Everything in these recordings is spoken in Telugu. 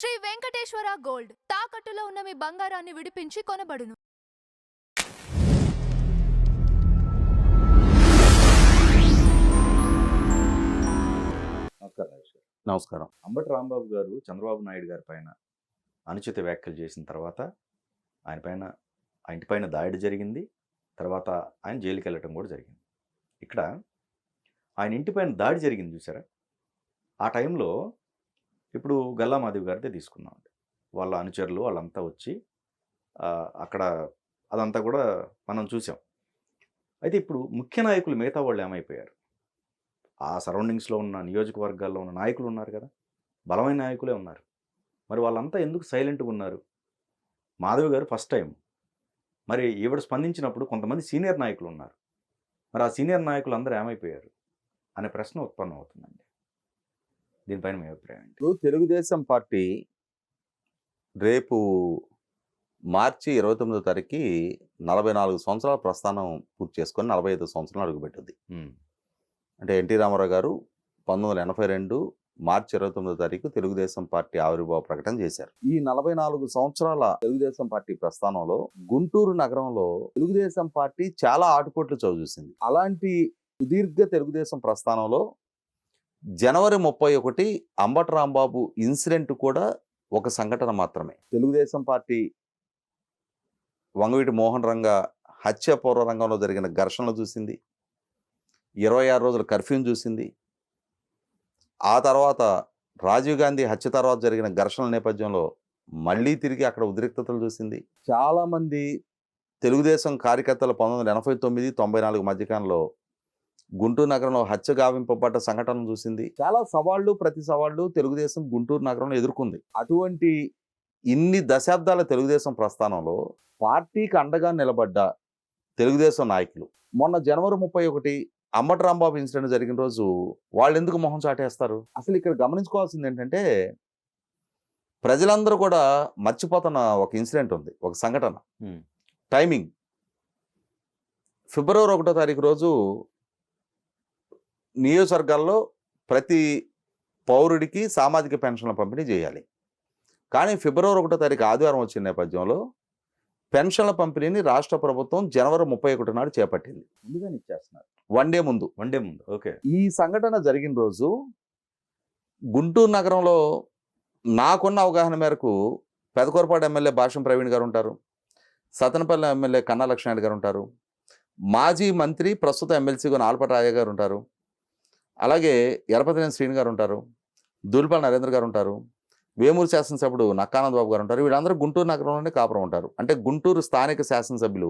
శ్రీ వెంకటేశ్వర గోల్డ్ తాకట్టులో ఉన్న మీ బంగారాన్ని విడిపించి కొనబడును. నమస్కారం రాజేష్ గారు. నమస్కారం. అంబటి రాంబాబు గారు చంద్రబాబు నాయుడు గారి పైన అనుచిత వ్యాఖ్యలు చేసిన తర్వాత ఆ ఇంటి పైన దాడి జరిగింది. తర్వాత ఆయన జైలుకి వెళ్ళటం కూడా జరిగింది. ఇక్కడ ఆయన ఇంటి పైన దాడి జరిగింది చూసారా, ఆ టైంలో ఇప్పుడు గల్లా మాధవ్ గారిదే తీసుకున్నామండి. వాళ్ళ అనుచరులు వాళ్ళంతా వచ్చి అక్కడ అదంతా కూడా మనం చూసాం. అయితే ఇప్పుడు ముఖ్య నాయకులు మిగతా వాళ్ళు ఏమైపోయారు? ఆ సరౌండింగ్స్లో ఉన్న నియోజకవర్గాల్లో ఉన్న నాయకులు ఉన్నారు కదా, బలమైన నాయకులే ఉన్నారు. మరి వాళ్ళంతా ఎందుకు సైలెంట్గా ఉన్నారు? మాధవ్ గారు ఫస్ట్ టైం, మరి ఈవిడ స్పందించినప్పుడు కొంతమంది సీనియర్ నాయకులు ఉన్నారు. మరి ఆ సీనియర్ నాయకులు అందరూ ఏమైపోయారు అనే ప్రశ్న ఉత్పన్నం అవుతుందండి. దీనిపైన మీ అభిప్రాయం ఏంటి? ఇప్పుడు తెలుగుదేశం పార్టీ రేపు మార్చి 29వ తారీఖుకి 44 సంవత్సరాల ప్రస్థానం పూర్తి చేసుకొని 45 సంవత్సరాలు అడుగుపెట్టుద్ది. అంటే ఎన్టీ రామారావు గారు 1982 మార్చి 29వ తారీఖు తెలుగుదేశం పార్టీ ఆవిర్భావ ప్రకటన చేశారు. ఈ 44 సంవత్సరాల తెలుగుదేశం పార్టీ ప్రస్థానంలో గుంటూరు నగరంలో తెలుగుదేశం పార్టీ చాలా ఆటుపోట్లు చవిచూసింది. అలాంటి సుదీర్ఘ తెలుగుదేశం ప్రస్థానంలో జనవరి 31 అంబటి రాంబాబు ఇన్సిడెంట్ కూడా ఒక సంఘటన మాత్రమే. తెలుగుదేశం పార్టీ వంగవీటి మోహన్ రంగ హత్య పూర్వ రంగంలో జరిగిన ఘర్షణలు చూసింది, 26 రోజుల కర్ఫ్యూని చూసింది. ఆ తర్వాత రాజీవ్ గాంధీ హత్య తర్వాత జరిగిన ఘర్షణల నేపథ్యంలో మళ్ళీ తిరిగి అక్కడ ఉద్రిక్తతలు చూసింది. చాలామంది తెలుగుదేశం కార్యకర్తలు 1989, 94 మధ్యకాలంలో గుంటూరు నగరంలో హత్య గావింపబడ్డ సంఘటనలు చూసింది. చాలా సవాళ్లు ప్రతి సవాళ్లు తెలుగుదేశం గుంటూరు నగరంలో ఎదుర్కొంది. అటువంటి ఇన్ని దశాబ్దాల తెలుగుదేశం ప్రస్థానంలో పార్టీకి అండగా నిలబడ్డ తెలుగుదేశం నాయకులు మొన్న జనవరి 31 అంబటి రాంబాబు ఇన్సిడెంట్ జరిగిన రోజు వాళ్ళు ఎందుకు మొహం చాటేస్తారు? అసలు ఇక్కడ గమనించుకోవాల్సింది ఏంటంటే, ప్రజలందరూ కూడా మర్చిపోతున్న ఒక ఇన్సిడెంట్ ఉంది, ఒక సంఘటన. టైమింగ్ ఫిబ్రవరి 1వ తారీఖు రోజు నియోజకవర్గాల్లో ప్రతి పౌరుడికి సామాజిక పెన్షన్ల పంపిణీ చేయాలి. కానీ ఫిబ్రవరి 1వ తారీఖు ఆదివారం వచ్చిన నేపథ్యంలో పెన్షన్ల పంపిణీని రాష్ట్ర ప్రభుత్వం జనవరి 31 నాడు చేపట్టింది. ముందుగానే ఇచ్చేస్తున్నారు, వన్ డే ముందు. ఓకే. ఈ సంఘటన జరిగిన రోజు గుంటూరు నగరంలో నాకున్న అవగాహన మేరకు పెదకూరపాడు ఎమ్మెల్యే భాష్యం ప్రవీణ్ గారు ఉంటారు, సతనపల్లి ఎమ్మెల్యే కన్నా లక్ష్మణ్ గారు ఉంటారు, మాజీ మంత్రి ప్రస్తుత ఎమ్మెల్సీగా ఆల్పటి రాజయ్య గారు ఉంటారు, అలాగే ఎరపతినేని శ్రీని గారు ఉంటారు, దూలిపాల నరేంద్ర గారు ఉంటారు, వేమూరు శాసనసభ్యుడు నక్కానంద బాబు గారు ఉంటారు. వీళ్ళందరూ గుంటూరు నగరంలోనే కాపురం ఉంటారు. అంటే గుంటూరు స్థానిక శాసనసభ్యులు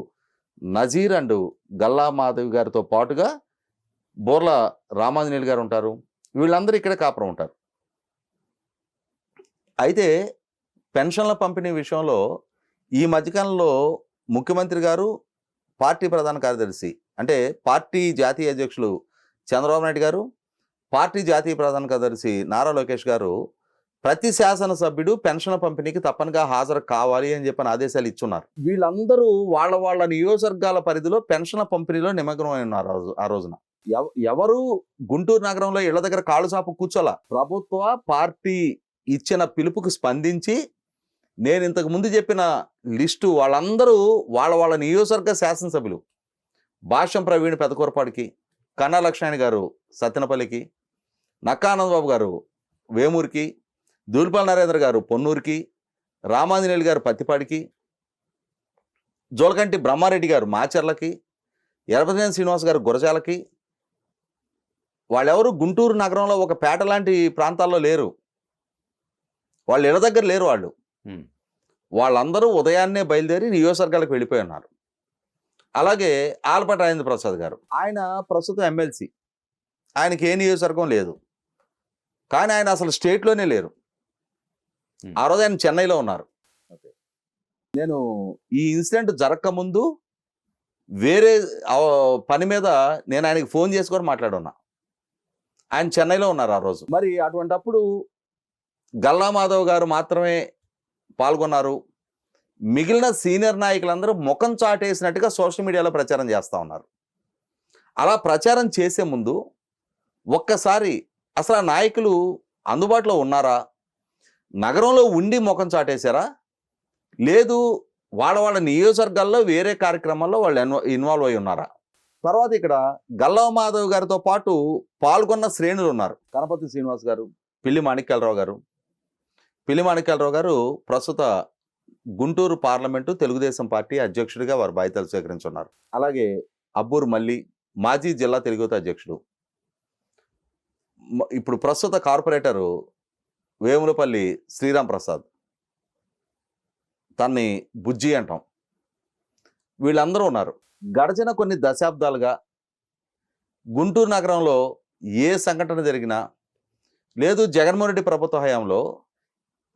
నజీర్ అండ్ గల్లా మాధవ్ గారితో పాటుగా బోర్ల రామాంజనేయులు గారు ఉంటారు. వీళ్ళందరూ ఇక్కడే కాపురం ఉంటారు. అయితే పెన్షన్ల పంపిణీ విషయంలో ఈ మధ్యకాలంలో ముఖ్యమంత్రి గారు, పార్టీ ప్రధాన కార్యదర్శి అంటే పార్టీ జాతీయ అధ్యక్షులు చంద్రబాబు నాయుడు గారు, పార్టీ జాతీయ ప్రధాన కార్యదర్శి నారా లోకేష్ గారు ప్రతి శాసనసభ్యుడు పెన్షన్ల పంపిణీకి తప్పనిగా హాజరు కావాలి అని చెప్పిన ఆదేశాలు ఇచ్చున్నారు. వీళ్ళందరూ వాళ్ళ నియోజకవర్గాల పరిధిలో పెన్షన్ల పంపిణీలో నిమగ్నమై ఉన్నారు. ఆ రోజున ఎవరు గుంటూరు నగరంలో ఇళ్ల దగ్గర కాళ్ళు చాపు కూర్చోలా. ప్రభుత్వ పార్టీ ఇచ్చిన పిలుపుకు స్పందించి నేను ఇంతకు ముందు చెప్పిన లిస్టు వాళ్ళందరూ వాళ్ళ నియోజకవర్గ శాసనసభ్యులు భాష్యం ప్రవీణ్ పెదకూరపాడికి, కన్నా లక్ష్మణ్ గారు సత్తెనపల్లికి, నక్కానంద బాబు గారు వేమూరికి, దూలిపాల నరేంద్ర గారు పొన్నూరుకి, రామాంజనేయులు గారు పత్తిపాడికి, జోలకంటి బ్రహ్మారెడ్డి గారు మాచర్లకి, ఎరపతినేని శ్రీనివాస్ గారు గురజాలకి, వాళ్ళెవరు గుంటూరు నగరంలో ఒక పేట లాంటి ప్రాంతాల్లో లేరు. వాళ్ళు ఇళ్ళ దగ్గర లేరు. వాళ్ళందరూ ఉదయాన్నే బయలుదేరి నియోజకవర్గాలకు వెళ్ళిపోయి ఉన్నారు. అలాగే ఆలపాటి రాజేంద్ర ప్రసాద్ గారు, ఆయన ప్రస్తుతం ఎమ్మెల్సీ, ఆయనకి ఏ నియోజకవర్గం లేదు, కానీ ఆయన అసలు స్టేట్లోనే లేరు. ఆ రోజు ఆయన చెన్నైలో ఉన్నారు. నేను ఈ ఇన్సిడెంట్ జరగకముందు వేరే పని మీద నేను ఆయనకి ఫోన్ చేసి కూడా మాట్లాడున్నా. ఆయన చెన్నైలో ఉన్నారు ఆ రోజు. మరి అటువంటప్పుడు గల్లా మాధవ్ గారు మాత్రమే పాల్గొన్నారు. మిగిలిన సీనియర్ నాయకులందరూ ముఖం చాటేసినట్టుగా సోషల్ మీడియాలో ప్రచారం చేస్తూ ఉన్నారు. అలా ప్రచారం చేసే ముందు ఒక్కసారి అసలు ఆ నాయకులు అందుబాటులో ఉన్నారా, నగరంలో ఉండి ముఖం చాటేశారా, లేదు వాళ్ళ నియోజకవర్గాల్లో వేరే కార్యక్రమాల్లో వాళ్ళు ఇన్వాల్వ్ అయి ఉన్నారా? తర్వాత ఇక్కడ గల్లా మాధవ్ గారితో పాటు పాల్గొన్న శ్రేణులు ఉన్నారు. కనపర్తి శ్రీనివాస్ గారు, పిల్లి మాణిక్యాలరావు గారు. పిల్లి మాణిక్యాలరావు గారు ప్రస్తుత గుంటూరు పార్లమెంటు తెలుగుదేశం పార్టీ అధ్యక్షుడిగా వారు బాధ్యతలు స్వీకరించున్నారు. అలాగే అబ్బూరు మల్లి, మాజీ జిల్లా తెలుగుదేశం అధ్యక్షుడు. ఇప్పుడు ప్రస్తుత కార్పొరేటరు వేములపల్లి శ్రీరామ్ ప్రసాద్, తన్ని బుజ్జి అంటాం. వీళ్ళందరూ ఉన్నారు. గడిచిన కొన్ని దశాబ్దాలుగా గుంటూరు నగరంలో ఏ సంఘటన జరిగినా, లేదు జగన్మోహన్ రెడ్డి ప్రభుత్వ హయాంలో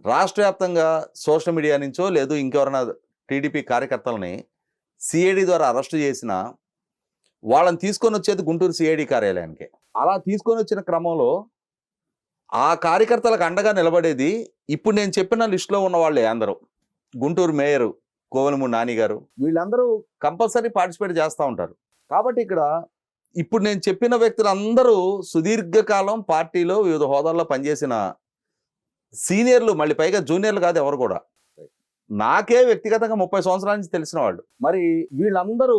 రాష్ట్ర వ్యాప్తంగా సోషల్ మీడియా నుంచో లేదు ఇంకెవరైనా టీడీపీ కార్యకర్తలని సిఐడి ద్వారా అరెస్టు చేసినా వాళ్ళని తీసుకొని వచ్చేది గుంటూరు సిఐడి కార్యాలయానికి. అలా తీసుకొని వచ్చిన క్రమంలో ఆ కార్యకర్తలకు అండగా నిలబడేది ఇప్పుడు నేను చెప్పిన లిస్టులో ఉన్న వాళ్ళే అందరూ. గుంటూరు మేయరు కోవెలమూడి నాని గారు, వీళ్ళందరూ కంపల్సరీ పార్టిసిపేట్ చేస్తూ ఉంటారు. కాబట్టి ఇక్కడ ఇప్పుడు నేను చెప్పిన వ్యక్తులందరూ సుదీర్ఘకాలం పార్టీలో వివిధ హోదాల్లో పనిచేసిన సీనియర్లు, మళ్ళీ పైగా జూనియర్లు కాదు ఎవరు కూడా. నాకే వ్యక్తిగతంగా 30 సంవత్సరాల నుంచి తెలిసిన వాళ్ళు. మరి వీళ్ళందరూ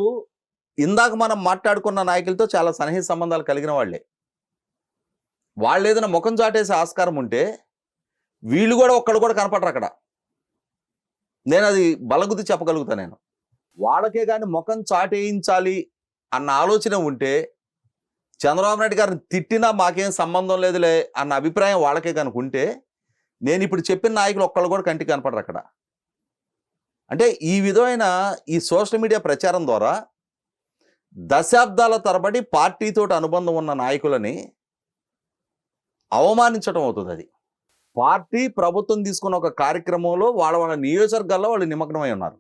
ఇందాక మనం మాట్లాడుకున్న నాయకులతో చాలా సన్నిహిత సంబంధాలు కలిగిన వాళ్ళే. వాళ్ళు ఏదైనా ముఖం చాటేసే ఆస్కారం ఉంటే వీళ్ళు కూడా ఒక్కడు కూడా కనపడరు అక్కడ. నేను అది బలగుద్ది చెప్పగలుగుతా. నేను వాళ్ళకే కానీ ముఖం చాటేయించాలి అన్న ఆలోచన ఉంటే చంద్రబాబు నాయుడు గారిని తిట్టినా మాకేం సంబంధం లేదులే అన్న అభిప్రాయం వాళ్ళకే కనుక ఉంటే నేను ఇప్పుడు చెప్పిన నాయకులు ఒక్కళ్ళు కూడా కంటికి కనపడరు అక్కడ. అంటే ఈ విధమైన ఈ సోషల్ మీడియా ప్రచారం ద్వారా దశాబ్దాల తరబడి పార్టీతో అనుబంధం ఉన్న నాయకులని అవమానించడం అవుతుంది. అది పార్టీ ప్రభుత్వం తీసుకున్న ఒక కార్యక్రమంలో వాళ్ళ నియోజకవర్గాల్లో వాళ్ళు నిమగ్నమై ఉన్నారు.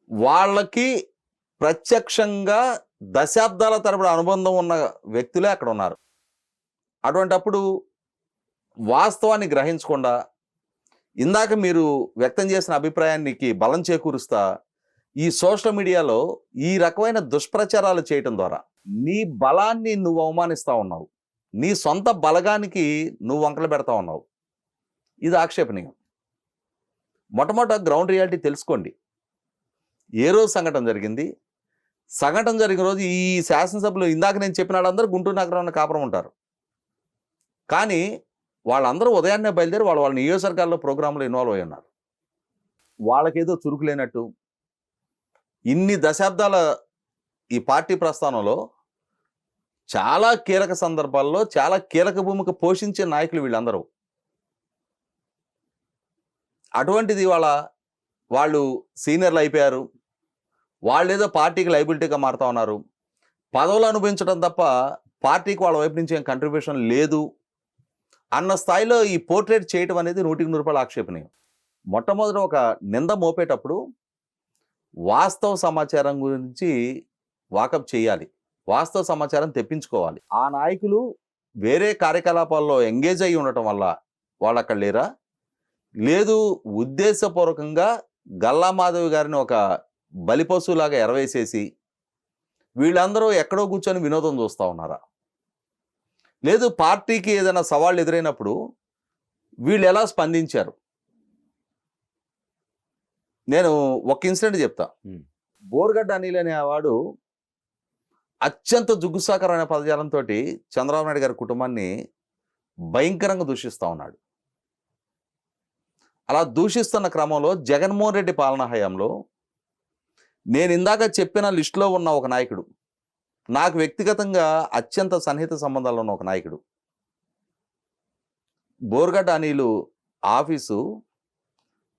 వాళ్ళకి ప్రత్యక్షంగా దశాబ్దాల తరబడి అనుబంధం ఉన్న వ్యక్తులే అక్కడ ఉన్నారు. అటువంటప్పుడు వాస్తవాన్ని గ్రహించకుండా ఇందాక మీరు వ్యక్తం చేసిన అభిప్రాయానికి బలం చేకూరుస్తా ఈ సోషల్ మీడియాలో ఈ రకమైన దుష్ప్రచారాలు చేయటం ద్వారా నీ బలాన్ని నువ్వు అవమానిస్తూ ఉన్నావు, నీ సొంత బలగానికి నువ్వు వంకలు పెడతా ఉన్నావు. ఇది ఆక్షేపణీయం. మొట్టమొదట గ్రౌండ్ రియాలిటీ తెలుసుకోండి. ఏ రోజు సంఘటన జరిగింది, సంఘటన జరిగిన రోజు ఈ శాసనసభలో ఇందాక నేను చెప్పిన వాళ్ళందరూ గుంటూరు నగరంలో కాపురం ఉంటారు. కానీ వాళ్ళందరూ ఉదయాన్నే బయలుదేరి వాళ్ళ నియోజకవర్గాల్లో ప్రోగ్రాంలో ఇన్వాల్వ్ అయి ఉన్నారు. వాళ్ళకేదో చురుకు లేనట్టు ఇన్ని దశాబ్దాల ఈ పార్టీ ప్రస్థానంలో చాలా కీలక సందర్భాల్లో చాలా కీలక భూమిక పోషించే నాయకులు వీళ్ళందరూ. అటువంటిది వాళ్ళు సీనియర్లు అయిపోయారు, వాళ్ళు ఏదో పార్టీకి లైబిలిటీగా మారుతా ఉన్నారు, పదవులు అనుభవించడం తప్ప పార్టీకి వాళ్ళ వైపు నుంచి ఏం కంట్రిబ్యూషన్ లేదు అన్న స్థాయిలో ఈ పోర్ట్రేట్ చేయటం అనేది 100% ఆక్షేపణీయం. మొట్టమొదటి ఒక నింద మోపేటప్పుడు వాస్తవ సమాచారం గురించి వాకప్ చేయాలి, వాస్తవ సమాచారం తెప్పించుకోవాలి. ఆ నాయకులు వేరే కార్యకలాపాల్లో ఎంగేజ్ అయ్యి ఉండటం వల్ల వాళ్ళు అక్కడ లేరా, లేదు ఉద్దేశపూర్వకంగా గల్లా మాధవ్ గారిని ఒక బలిపశువులాగా ఎరవేసేసి వీళ్ళందరూ ఎక్కడో కూర్చొని వినోదం చూస్తూ ఉన్నారా, లేదు పార్టీకి ఏదైనా సవాళ్ళు ఎదురైనప్పుడు వీళ్ళు ఎలా స్పందించారు. నేను ఒక ఇన్సిడెంట్ చెప్తా. బోర్గడ్డ అనిల్ అనేవాడు అత్యంత జుగుసాకరమైన పదజాలంతో చంద్రబాబు నాయుడు గారి కుటుంబాన్ని భయంకరంగా దూషిస్తూ ఉన్నాడు. అలా దూషిస్తున్న క్రమంలో జగన్మోహన్ రెడ్డి పాలనా హయాంలో నేను ఇందాక చెప్పిన లిస్టులో ఉన్న ఒక నాయకుడు, నాకు వ్యక్తిగతంగా అత్యంత సన్నిహిత సంబంధాలు ఉన్న ఒక నాయకుడు, బోర్గడ్డ అనిలు ఆఫీసు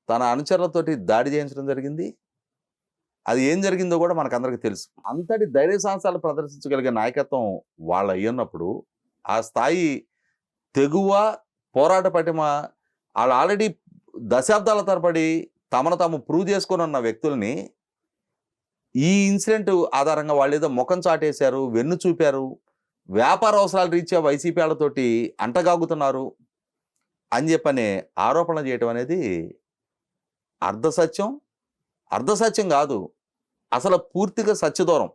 తన అనుచరులతోటి దాడి చేయించడం జరిగింది. అది ఏం జరిగిందో కూడా మనకందరికీ తెలుసు. అంతటి ధైర్య సాహసాలు ప్రదర్శించగలిగే నాయకత్వం వాళ్ళ అయ్యున్నప్పుడు ఆ స్థాయి తెగువ పోరాట పటిమ వాళ్ళు ఆల్రెడీ దశాబ్దాల తరబడి తమను తాము ప్రూవ్ చేసుకొని ఉన్న వ్యక్తుల్ని ఈ ఇన్సిడెంట్ ఆధారంగా వాళ్ళు ఏదో ముఖం చాటేశారు, వెన్ను చూపారు, వ్యాపార అవసరాలు రీత్యా వైసీపీ వాళ్ళతోటి అంటగాగుతున్నారు అని చెప్పనే ఆరోపణ చేయటం అనేది అర్ధసత్యం కాదు, అసలు పూర్తిగా సత్యదూరం.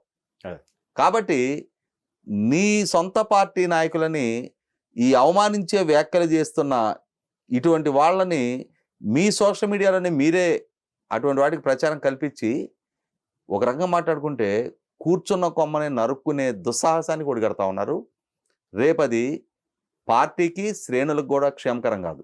కాబట్టి నీ సొంత పార్టీ నాయకులని ఈ అవమానించే వ్యాఖ్యలు చేస్తున్న ఇటువంటి వాళ్ళని మీ సోషల్ మీడియాలోనే మీరే అటువంటి వాటికి ప్రచారం కల్పించి ఒక రకంగా మాట్లాడుకుంటే కూర్చున్న కొమ్మని నరుక్కునే దుస్సాహసానికి ఒడిగడతా ఉన్నారు. రేపది పార్టీకి శ్రేణులకు కూడా క్షేమకరం కాదు.